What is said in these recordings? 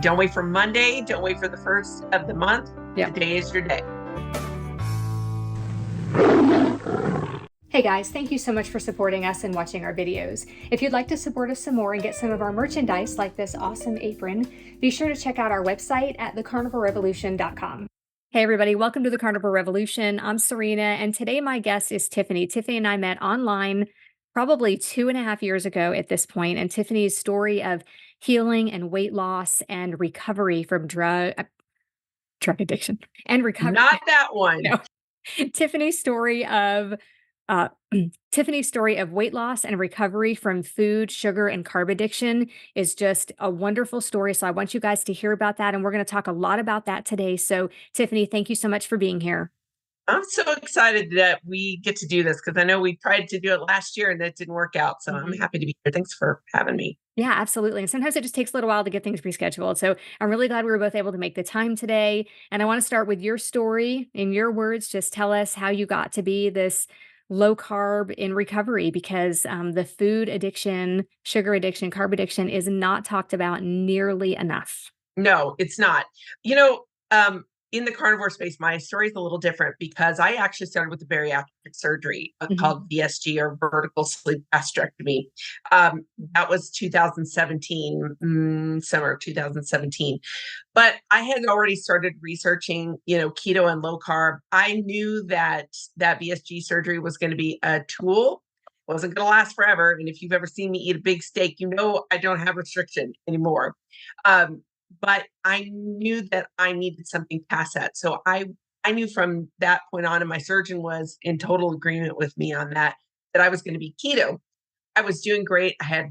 Don't wait for Monday. Don't wait for the first of the month. Yep. Today is your day. Hey guys, thank you so much for supporting us and watching our videos. If you'd like to support us some more and get some of our merchandise like this awesome apron, be sure to check out our website at thecarnivorerevolution.com. Hey everybody, welcome to the Carnivore Revolution. I'm Serena, and today my guest is Tiffany. Tiffany and I met online probably 2.5 years ago at this point, and Tiffany's story of healing and weight loss and recovery from drug addiction and recovery. Not that one. No. Tiffany's story of uh, Tiffany's story of weight loss and recovery from food, sugar, and carb addiction is just a wonderful story. So I want you guys to hear about that. And we're going to talk a lot about that today. So Tiffany, thank you so much for being here. I'm so excited that we get to do this because I know we tried to do it last year and that didn't work out. So I'm happy to be here. Thanks for having me. Yeah, absolutely. And sometimes it just takes a little while to get things rescheduled. So I'm really glad we were both able to make the time today. And I want to start with your story. In your words, just tell us how you got to be this low carb in recovery, because the food addiction, sugar addiction, carb addiction is not talked about nearly enough. No, it's not. In the carnivore space, my story is a little different because I actually started with the bariatric surgery called VSG, or vertical sleeve gastrectomy. That was 2017, summer of 2017. But I had already started researching, keto and low carb. I knew that VSG surgery was going to be a tool. It wasn't going to last forever. And if you've ever seen me eat a big steak, I don't have restriction anymore. But I knew that I needed something past that. So I knew from that point on, and my surgeon was in total agreement with me on that I was going to be keto. I was doing great. I had,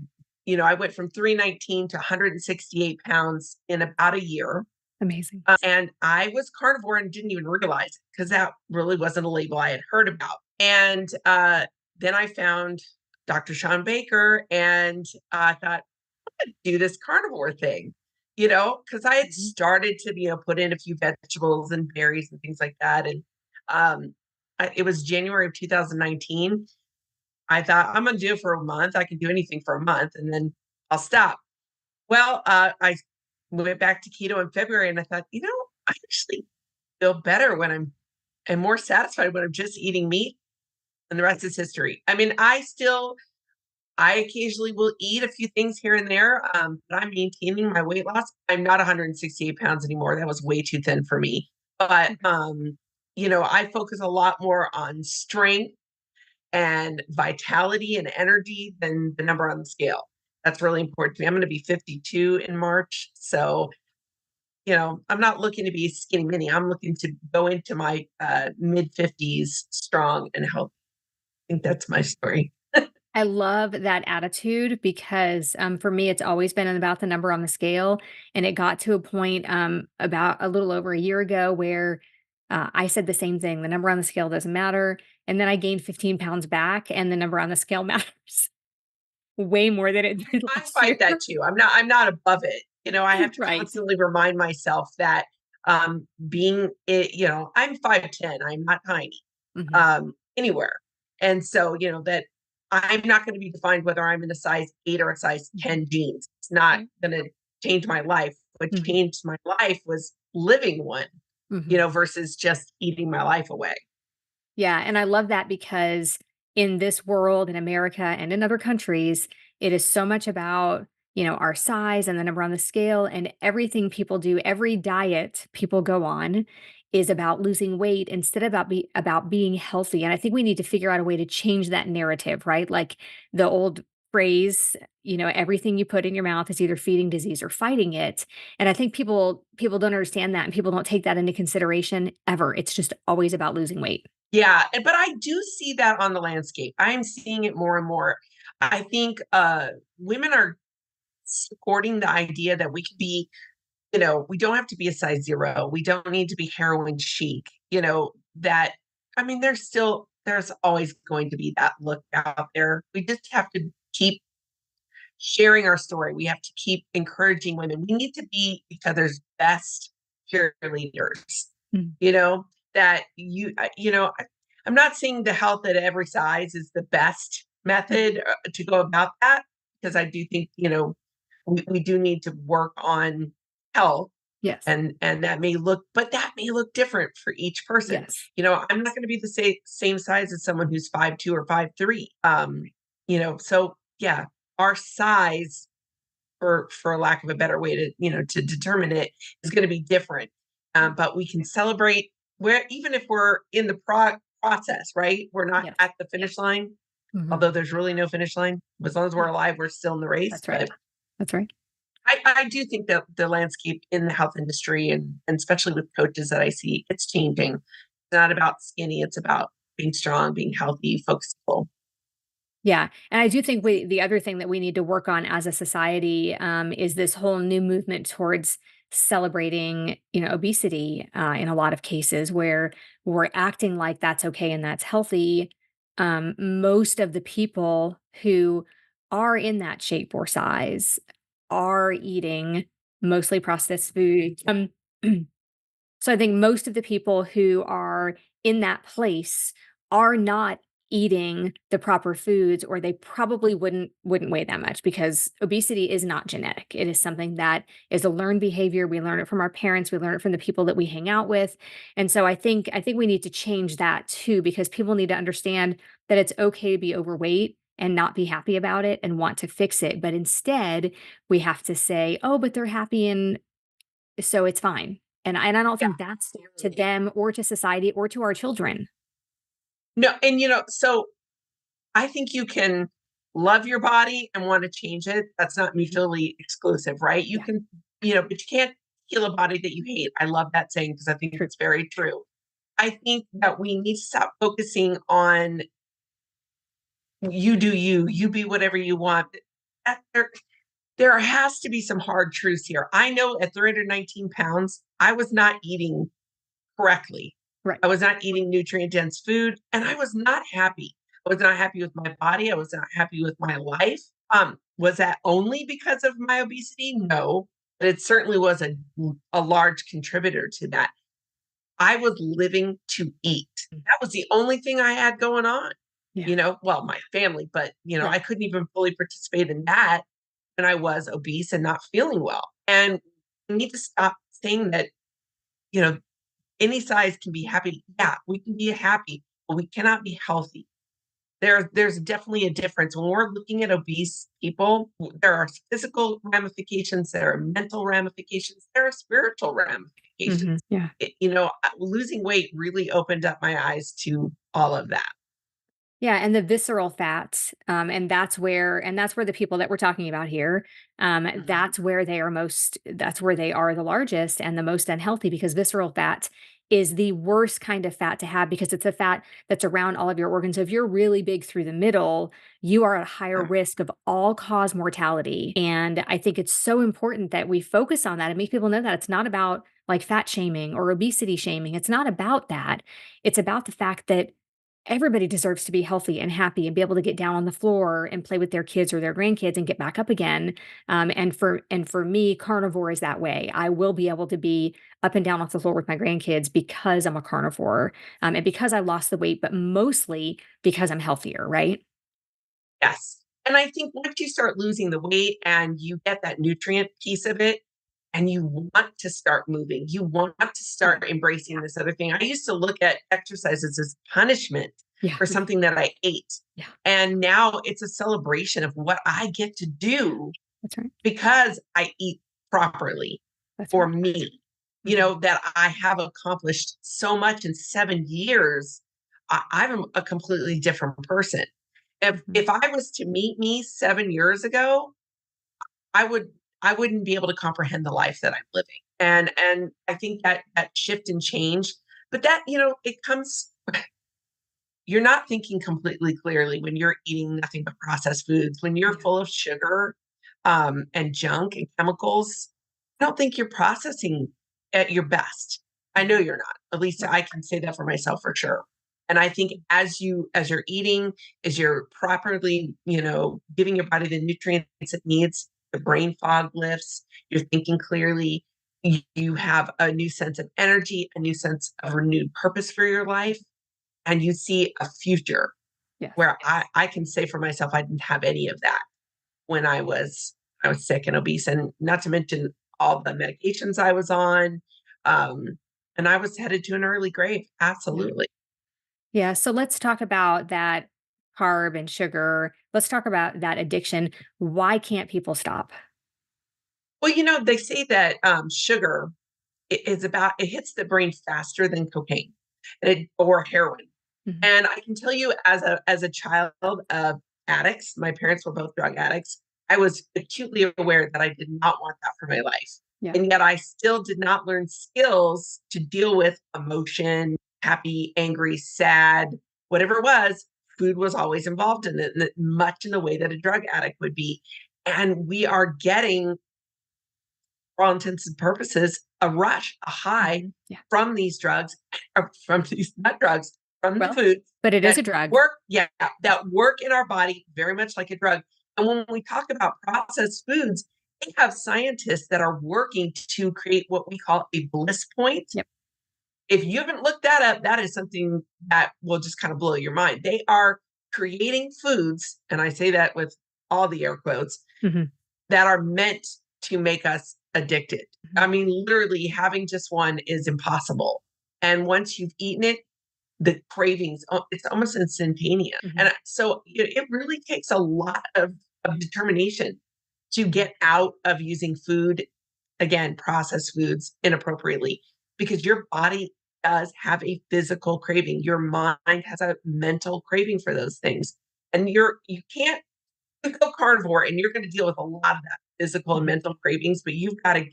I went from 319 to 168 pounds in about a year. Amazing. And I was carnivore and didn't even realize it because that really wasn't a label I had heard about. And then I found Dr. Sean Baker, and I thought, I'm going to do this carnivore thing. Because I had started to, put in a few vegetables and berries and things like that. And it was January of 2019. I thought, I'm going to do it for a month. I can do anything for a month and then I'll stop. Well, I went back to keto in February, and I thought, I actually feel better when I'm more satisfied when I'm just eating meat, and the rest is history. I mean, I occasionally will eat a few things here and there, but I'm maintaining my weight loss. I'm not 168 pounds anymore. That was way too thin for me. But, I focus a lot more on strength and vitality and energy than the number on the scale. That's really important to me. I'm going to be 52 in March. So, I'm not looking to be skinny mini. I'm looking to go into my mid-50s strong and healthy. I think that's my story. I love that attitude because for me, it's always been about the number on the scale. And it got to a point about a little over a year ago where I said the same thing. The number on the scale doesn't matter. And then I gained 15 pounds back, and the number on the scale matters way more than it did I last fight year. that too. I'm not above it. I have to Right. constantly remind myself that being it, I'm 5'10", I'm not tiny anywhere. And so, that I'm not going to be defined whether I'm in a size 8 or a size 10 jeans. It's not going to change my life. What changed my life was living one, versus just eating my life away. Yeah. And I love that because in this world, in America and in other countries, it is so much about, our size and the number on the scale, and everything people do, every diet people go on is about losing weight instead of about being healthy. And I think we need to figure out a way to change that narrative, right? Like the old phrase, everything you put in your mouth is either feeding disease or fighting it. And I think people don't understand that, and people don't take that into consideration ever. It's just always about losing weight. Yeah, but I do see that on the landscape. I'm seeing it more and more. I think women are supporting the idea that we could be, we don't have to be a size 0. We don't need to be heroin chic, that, I mean, there's always going to be that look out there. We just have to keep sharing our story. We have to keep encouraging women. We need to be each other's best cheerleaders, that I'm not saying the health at every size is the best method to go about that, because I do think, we do need to work on health. Yes. And that may look different for each person. Yes. I'm not going to be the same size as someone who's 5'2" or 5'3". So yeah, our size, for lack of a better way to determine it, is going to be different. But we can celebrate where, even if we're in the process, right? We're not Yes. at the finish line, Mhm. although there's really no finish line. As long as we're alive, we're still in the race. That's right. But That's right. I do think that the landscape in the health industry, and especially with coaches that I see, it's changing. It's not about skinny, it's about being strong, being healthy, focusable. Yeah, and I do think the other thing that we need to work on as a society, is this whole new movement towards celebrating, obesity, in a lot of cases where we're acting like that's okay and that's healthy. Most of the people who are in that shape or size are eating mostly processed food. So I think most of the people who are in that place are not eating the proper foods, or they probably wouldn't weigh that much, because obesity is not genetic. It is something that is a learned behavior. We learn it from our parents, we learn it from the people that we hang out with. And so I think we need to change that too, because people need to understand that it's okay to be overweight and not be happy about it and want to fix it. But instead, we have to say, "Oh, but they're happy and so it's fine." And I don't Yeah. think that's fair to them or to society or to our children. No, and so I think you can love your body and want to change it. That's not Mhm. mutually exclusive, right? You Yeah, can, but you can't heal a body that you hate. I love that saying because I think true. it's very true. I think that we need to stop focusing on you do you, you be whatever you want. There has to be some hard truths here. I know at 319 pounds, I was not eating correctly. Right. I was not eating nutrient dense food, and I was not happy. I was not happy with my body. I was not happy with my life. Was that only because of my obesity? No, but it certainly was a large contributor to that. I was living to eat. Mm. That was the only thing I had going on. Yeah. Well, my family, but I Right. couldn't even fully participate in that when I was obese and not feeling well. And we need to stop saying that, you know, any size can be happy. Yeah, we can be happy, but we cannot be healthy. There's definitely a difference when we're looking at obese people. There are physical ramifications, there are mental ramifications, there are spiritual ramifications. Mhm. Yeah. Losing weight really opened up my eyes to all of that. Yeah, and the visceral fat, and that's where the people that we're talking about here, Mhm. that's where they are the largest and the most unhealthy, because visceral fat is the worst kind of fat to have, because it's a fat that's around all of your organs. So if you're really big through the middle, you are at higher Yeah. risk of all-cause mortality. And I think it's so important that we focus on that and make people know that it's not about like fat shaming or obesity shaming. It's not about that. It's about the fact that everybody deserves to be healthy and happy and be able to get down on the floor and play with their kids or their grandkids and get back up again. And for me, carnivore is that way. I will be able to be up and down off the floor with my grandkids because I'm a carnivore, and because I lost the weight, but mostly because I'm healthier, right? Yes. And I think once you start losing the weight and you get that nutrient piece of it, and you want to start moving, you want to Yeah, start embracing this other thing. I used to look at exercises as punishment yeah, for something that I ate. yeah. And now it's a celebration of what I get to do That's right. because I eat properly That's for right. me, Mhm, that I have accomplished so much in 7 years. I'm a completely different person. If mhm. if I was to meet me 7 years ago, I would I wouldn't be able to comprehend the life that I'm living. And I think that shift and change, but that, it comes, you're not thinking completely clearly when you're eating nothing but processed foods, when you're Yeah, full of sugar, and junk and chemicals. I don't think you're processing at your best. I know mhm. you're not. At least Right. I can say that for myself for sure. And I think as you're eating, as you're properly, giving your body the nutrients it needs, the brain fog lifts, you're thinking clearly, you have a new sense of energy, a new sense of renewed purpose for your life, and you see a future Yes. where I can say for myself I didn't have any of that when I was sick and obese, and not to mention all the medications I was on. Um, and I was headed to an early grave. Yeah. Absolutely. Yeah. So let's talk about that carb and sugar. Let's talk about that addiction. Why can't people stop? Well, they say that sugar it hits the brain faster than cocaine or heroin. Mhm. And I can tell you as a child of addicts, my parents were both drug addicts. I was acutely aware that I did not want that for my life. Yeah. And yet I still did not learn skills to deal with emotion, happy, angry, sad, whatever it was. Food was always involved in it, much in the way that a drug addict would be. And we are getting, for all intents and purposes, a rush, a high Yeah. from these drugs, or from these not drugs, from the Well, food but it is that a drug. work, yeah, that work in our body very much like a drug. And when we talk about processed foods, they have scientists that are working to create what we call a bliss point. Yep. If you haven't looked that up, that is something that will just kind of blow your mind. They are creating foods, and I say that with all the air quotes, Mhm. that are meant to make us addicted. I Mhm. mean, literally having just one is impossible. And once you've eaten it, the cravings, it's almost instantaneous. Mhm. And so it really takes a lot of determination to get out of using food, again, processed foods inappropriately, because your body does have a physical craving. Your mind has a mental craving for those things. And you can't you go carnivore and you're going to deal with a lot of that physical and Mhm. mental cravings, but you've got to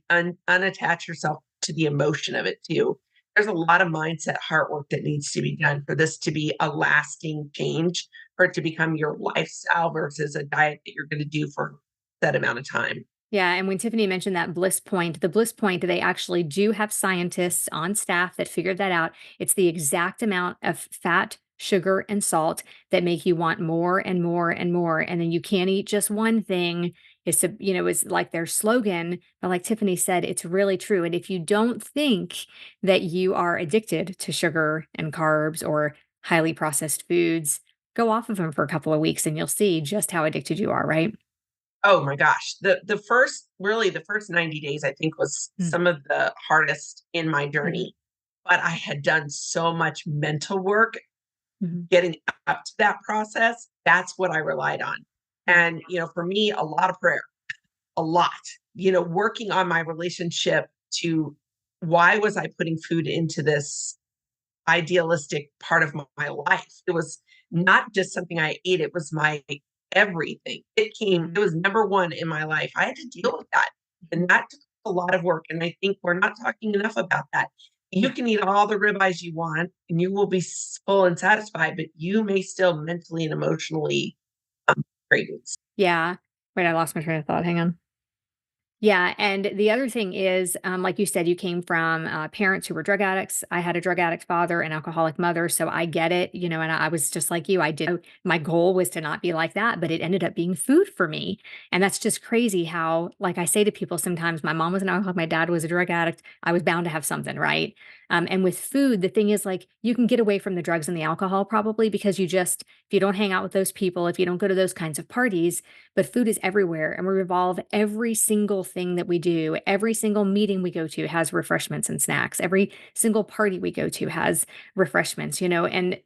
unattach yourself to the emotion of it too. There's a lot of mindset, heart work that needs to be done for this to be a lasting change, for it to become your lifestyle versus a diet that you're going to do for that amount of time. Yeah, and when Tiffany mentioned that Bliss Point, the Bliss Point, they actually do have scientists on staff that figured that out. It's the exact amount of fat, sugar, and salt that make you want more and more and more. And then you can't eat just one thing. It's like their slogan. But like Tiffany said, it's really true. And if you don't think that you are addicted to sugar and carbs or highly processed foods, go off of them for a couple of weeks and you'll see just how addicted you are, right? Oh my gosh. The first 90 days I think was Mm. some of the hardest in my Mhm. journey. But I had done so much mental work Mhm. getting up to that process. That's what I relied on. Yeah. And for me, a lot of prayer, a lot, working on my relationship to why was I putting food into this idealistic part of my life? It was not just something I ate, it was my everything. Mhm. It was number one in my life. I had to Yeah. deal with that. Mhm. And that took a lot of work. And I think we're not talking enough about that. You Yeah. can eat all the ribeyes you want and you will be full and satisfied, but you may still mentally and emotionally cravings. Yeah. Wait, I lost my train of thought. Hang on. Yeah, and the other thing is, like you said, you came from parents who were drug addicts. I had a drug addict father, an alcoholic mother, so I get it, and I was just like you. I did. My goal was to not be like that, but it ended up being food for me, and that's just crazy. How, like I say to people sometimes, my mom was an alcoholic, my dad was a drug addict. I was bound to have something, right? And with food, the thing is, like, you can get away from the drugs and the alcohol probably because if you don't hang out with those people, if you don't go to those kinds of parties, but food is everywhere and we revolve every single thing that we do. Every single meeting we go to has refreshments and snacks. Every single party we go to has refreshments, and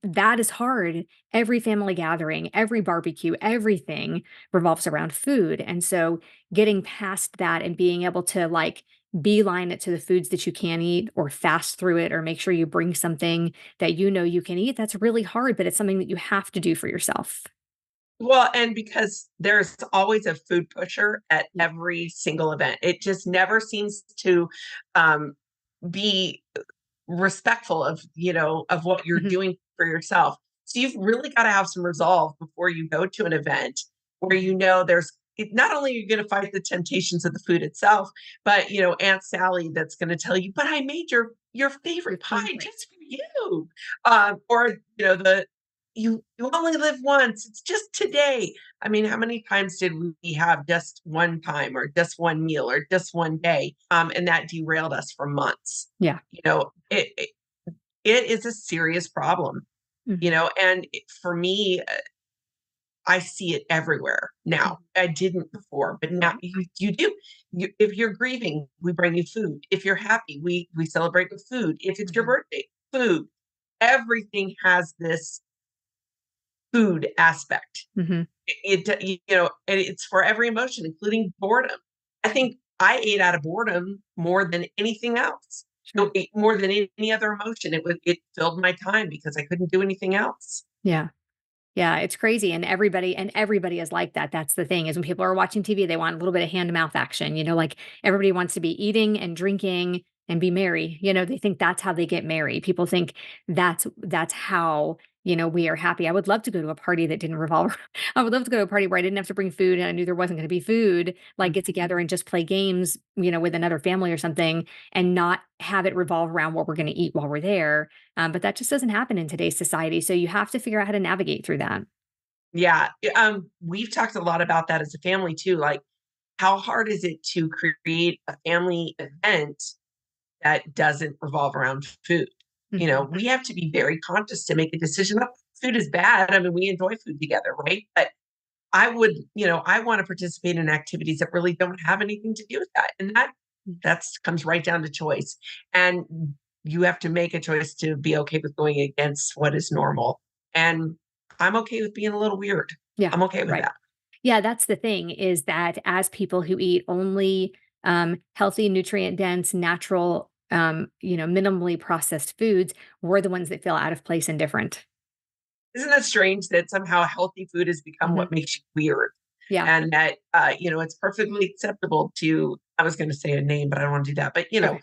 that is hard. Every family gathering, every barbecue, everything revolves around food. And so getting past that and being able to like beeline it to the foods that you can eat or fast through it or make sure you bring something that you can eat, that's really hard, but it's something that you have to do for yourself. Well, and because there's always a food pusher at Yeah. every single event. It just never seems to um, be respectful of what you're Mhm. doing for yourself. So you've really got to have some resolve before you go to an event where Mhm. not only are you going to fight the temptations of the food itself, but Aunt Sally that's going to tell you, "But I made your Your favorite pie favorite. just for you," or the you only live once. It's just today. I mean, how many times did we have just one time or just one meal or just one day? And that derailed us for months. Yeah. It is a serious problem, Mhm. and for me, I see it everywhere now. I didn't before, but now you do. If you're grieving, we bring you food. If you're happy, we celebrate with food. If it's your Mhm. birthday, food. Everything has this food aspect. Mhm. And it's for every emotion, including boredom. I think I ate out of boredom more than anything else. Sure. More than any other emotion. It filled my time because I couldn't do anything else. Yeah. Yeah, it's crazy, and everybody is like that. That's the thing, is when people are watching TV, they want a little bit of hand to mouth action, like everybody wants to be eating and drinking and be merry. They think that's how they get merry. People think that's how, we are happy. I would love to go to a party that didn't revolve I would love to go to a party where I didn't have to bring food and I knew there wasn't going to be food, like get together and just play games, with another family or something and not have it revolve around what we're going to eat while we're there. But that just doesn't happen in today's society. So you have to figure out how to navigate through that. Yeah. We've talked a lot about that as a family too. Like, how hard is it to create a family event that doesn't revolve around food? Mhm. We have to be very conscious to make a decision. Not that food is bad. I mean, we enjoy food together, right? But I want to participate in activities that really don't have anything to do with that. And that's comes right down to choice. And you have to make a choice to be okay with going against what is normal. And I'm okay with being a little weird. Yeah, I'm okay with right. that. Yeah, that's the thing, is that as people who eat only healthy, nutrient dense, natural, minimally processed foods, we're the ones that feel out of place and different. Isn't that strange that somehow healthy food has become Mhm. what makes you weird? Yeah. And that, it's perfectly acceptable to, I was going to say a name, but I don't want to do that. But, Okay.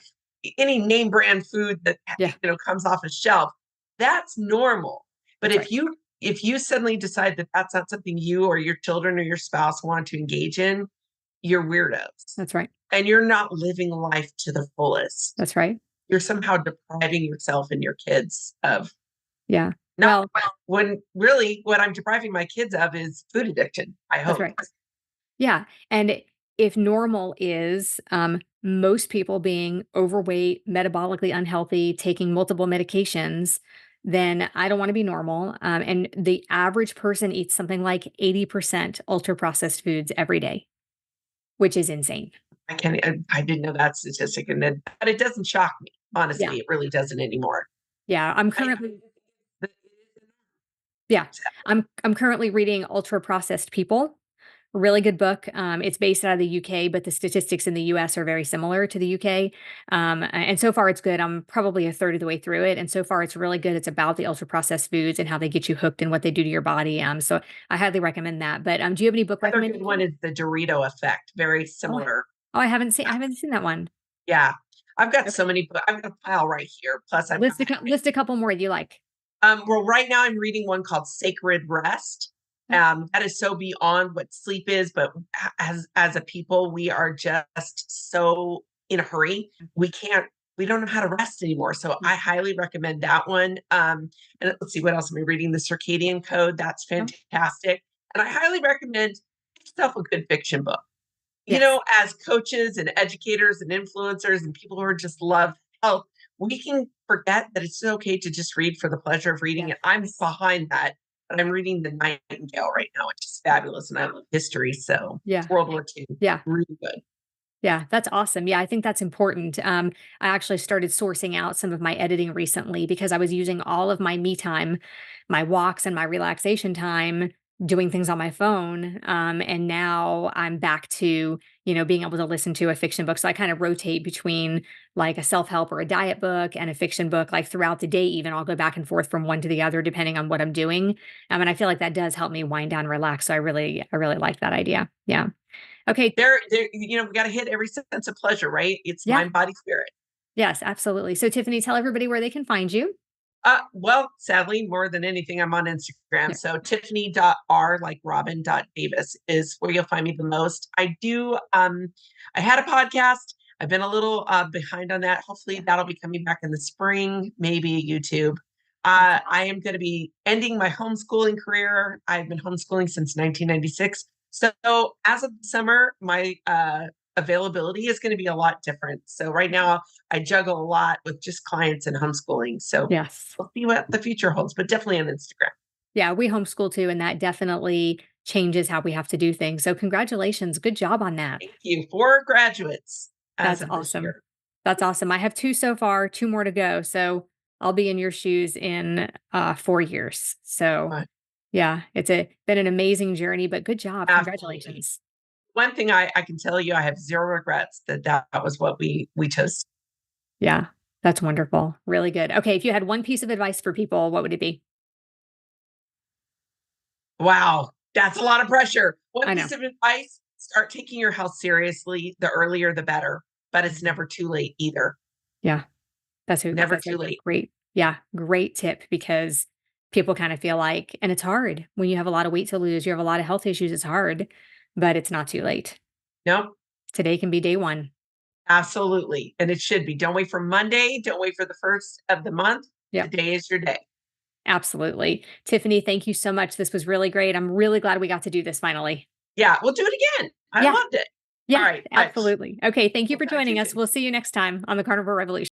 any name brand food that, Yeah. comes off a shelf, that's normal. But That's right. if you suddenly decide that that's not something you or your children or your spouse want to engage in, you're weirdos. That's right. And you're not living life to the fullest. That's right. You're somehow depriving yourself and your kids of Yeah. not Well, when really what I'm depriving my kids of is food addiction, I that's hope. right. Yeah, and if normal is, most people being overweight, metabolically unhealthy, taking multiple medications, then I don't wanna be normal, and the average person eats something like 80% ultra-processed foods every day, which is insane. I didn't know that statistic, and then but it doesn't shock me, Yeah, honestly, it really doesn't anymore. yeah, I the yeah, I'm currently reading Ultra-Processed People. Really good book. It's based out of the UK, but the statistics in the US are very similar to the UK. And so far it's good. I'm probably a third of the way through it. And so far it's really good. It's about the ultra processed foods and how they get you hooked and what they do to your body. So I highly recommend that. But do you have any book other good one recommendations? is the Dorito effect, very Oh, similar. I haven't seen that one. Yeah. I've got so Okay. many I've got a pile right here, plus List a couple more you like. well, right now I'm reading one called Sacred Rest. Oh, That is so beyond what sleep is, but as a people, we are just so in a hurry. We don't know how to rest anymore. So mm, I highly recommend that one. And let's see, what else am I reading? The Circadian Code. That's oh, fantastic. And I highly recommend get yourself a good fiction book. yes. As coaches and educators and influencers and people who are just love health, we can forget that it's okay to just read for the pleasure of reading Yes. it. I'm behind that, but I'm reading The Nightingale right now, which is fabulous. And I love history. So Yeah. it's World War II, Yeah. really good. Yeah, that's awesome. Yeah, I think that's important. I actually started sourcing out some of my editing recently because I was using all of my me time, my walks and my relaxation time doing things on my phone. And now I'm back to, being able to listen to a fiction book. So I kind of rotate between like a self-help or a diet book and a fiction book, like throughout the day, even I'll go back and forth from one to the other, depending on what I'm doing. And I feel like that does help me wind down, relax. So I really like that idea. Yeah. Okay. We got to hit every sense of pleasure, right? It's Yeah. mind, body, spirit. Yes, absolutely. So Tiffany, tell everybody where they can find you. Well, sadly, more than anything, I'm on Instagram. Yeah. So Tiffany.r, like Robin.Davis, is where you'll find me the most. I had a podcast. I've been a little behind on that. Hopefully Yeah. that'll be coming back in the spring, maybe YouTube. Awesome. I am going to be ending my homeschooling career. I've been homeschooling since 1996. So as of the summer, my availability is going to be a lot different. So right now I juggle a lot with just clients and homeschooling. So Yes. we'll see what the future holds, but definitely on Instagram. Yeah, we homeschool too, and that definitely changes how we have to do things. So congratulations. Good job on that. Thank you. 4 graduates as That's of this awesome. year. That's awesome. I have 2 so far, 2 more to go. So I'll be in your shoes in 4 years. So But yeah, been an amazing journey, but good job. absolutely. Congratulations. One thing I can tell you, I have 0 regrets that was what we chose. Yeah, that's wonderful. Really good. Okay, if you had one piece of advice for people, what would it be? Wow, that's a lot of pressure. One I know. piece of advice, start taking your health seriously. The earlier, the better, but it's Mhm. never too late either. Yeah, Never that's a too late. great, yeah, great tip because people kind of feel like, and it's hard when you have a lot of weight to lose, you have a lot of health issues, it's hard, but it's not too late. Nope, Today can be day one. absolutely, and it should be. Don't wait for Monday, don't wait for the 1st of the month. Yep, Today is your day. absolutely. Tiffany, thank you so much. This was really great. I'm really glad we got to do this finally. Yeah, we'll do it again. I Yeah, loved it. yeah, Alright, bye. absolutely. Okay, thank you We'll for talk to you joining us. soon. We'll see you next time on the Carnivore Revolution.